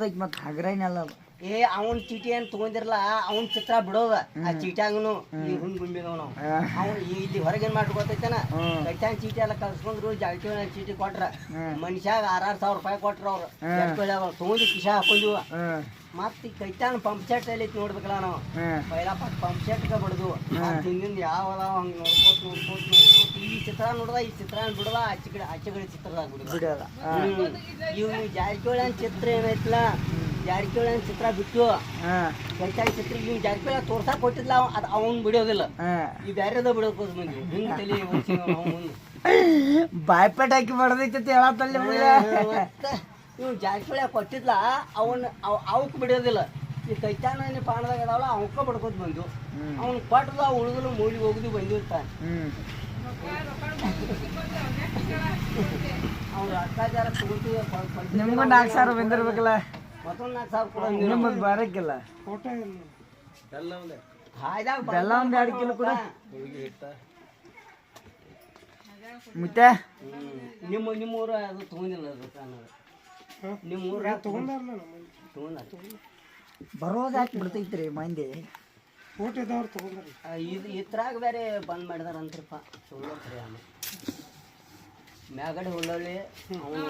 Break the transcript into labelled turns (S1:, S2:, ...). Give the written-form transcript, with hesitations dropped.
S1: ಮತ್ತೆ ಹಗ್ರೈನಲ್ಲ
S2: ಏ ಅವನ್ ಚೀಟಿ ಏನ್ ತಗೊಂಡಿರಲ್ಲ ಅವನ್ ಚಿತ್ರ ಬಿಡೋದ ಆ ಚೀಟ್ಯಾಗನು ಈ ಹುಣ್ ಗುಂಬಿದವ ನಾವು ಅವ್ನು ಇಲ್ಲಿ ಹೊರಗೇನ್ ಮಾಡ್ರಿ ಗೊತ್ತೈತೇನ ಕೈತಾನ್ ಚೀಟಿ ಎಲ್ಲ ಕಳ್ಸ್ಕೊಂಡ್ರು ಜಾಗಟಿನ ಚೀಟಿ ಕೊಟ್ರ ಮನುಷ್ಯಾಗ 6,000 ರೂಪಾಯಿ ಕೊಟ್ರ ಅವ್ರು ತಗೊಂಡು ಕಿಶಾ ಹಾಕೊಂಡಿವ ಮತ್ ಈ ಕೈತಾನ್ ಪಂಪ್ ಸೆಟ್ ಎಲ್ಲಿ ನೋಡ್ಬೇಕಲ್ಲ ನಾವು ಪೈಲಾ ಪಂಪ್ ಸೆಟ್ಗ ಬಡ್ದು ಹಿಂದಿಂದ ಯಾವಲ್ಲ ಹಂಗ ನೋಡ್ಕೋತ ಈ ಚಿತ್ರ ನೋಡ್ದ ಈ ಚಿತ್ರ ಬಿಡದ ಆಚೆ ಕಡೆ ಚಿತ್ರದಾಗ ಬಿಡೋದ ಇವ್ ಜಾರಕಿಹೊಳಿ ಚಿತ್ರ ಏನೈತಲ್ಲ ಜಾರಕಿಹೊಳಿ ಚಿತ್ರ ಬಿಟ್ಟು ಕೈತಾನ್ ಚಿತ್ರ ಇವ್ ಜಾರಕಿಹೊಳಿ ತೋರ್ಸಾಕ್ ಕೊಟ್ಟಿದ್ಲ ಅದ್ ಅವ್ನ್ ಬಿಡೋದಿಲ್ಲ ಈ ಬ್ಯಾರೆದ ಬಿಡೋಕೋಸ್ ಬಂದ್ವಿ ಹಿಂಗ್ ತಲೆ ಮುಂದೆ
S1: ಬಾಯ್ಪೇಟ್ ಹಾಕಿ ಬಡದೈತಿ ಹೇಳತ್ತಲ್ಲಿ
S2: ಇವ್ ಜಾರಕಿಹೊಳಿ ಕೊಟ್ಟಿದ್ಲ ಅವಕ್ ಬಿಡೋದಿಲ್ಲ ಈ ಕೈತಾನ ಪಾಣದಾಗ ಅದಾವಲ್ಲ ಅವಕ್ಕ ಬಡ್ಕೋತ ಬಂದು ಅವ್ನು ಕೊಟ್ಟದ ಉಳಿದ್ರು ಮೂಲಿಗೆ ಹೋಗುದು ಬಂದಿರ್ತಾನೆ ಅವ್ರು ಅತ್ಯಾಚಾರ ತಗೋತೀವಿ
S1: ನಿಮ್ಗೂ 4,000 ಬಂದಿರ್ಬೇಕಲ್ಲ
S2: ಮತ್ತೊಂದು 4,000 ಕೊಡ
S1: ನಿಮ್ಮದು ಬರಕ್ಕಿಲ್ಲ ಬೆಲ್ಲ ಒಂದು 2 ಕಿಲೋ ಕೂಡ ಮತ್ತೆ
S2: ನಿಮ್ಮೂರ ಅದು ತಗೊಂಡಿಲ್ಲ ನಿಮ್ಮೂರ
S1: ಬರೋದು ಯಾಕೆ ಬಿಡ್ತೈತ್ರಿ ಮಂದಿ
S2: ಇದ್ರಾಗ ಬೇರೆ ಬಂದ್ ಮಾಡಿದಾರಂತ್ರಪ್ಪ ಸುಳ್ಳೋತ್ರಿ ಆಮೇಲೆ ಮ್ಯಾಗಡೆ ಹುಳ್ಳೊಳ್ಳಿ ಅವನು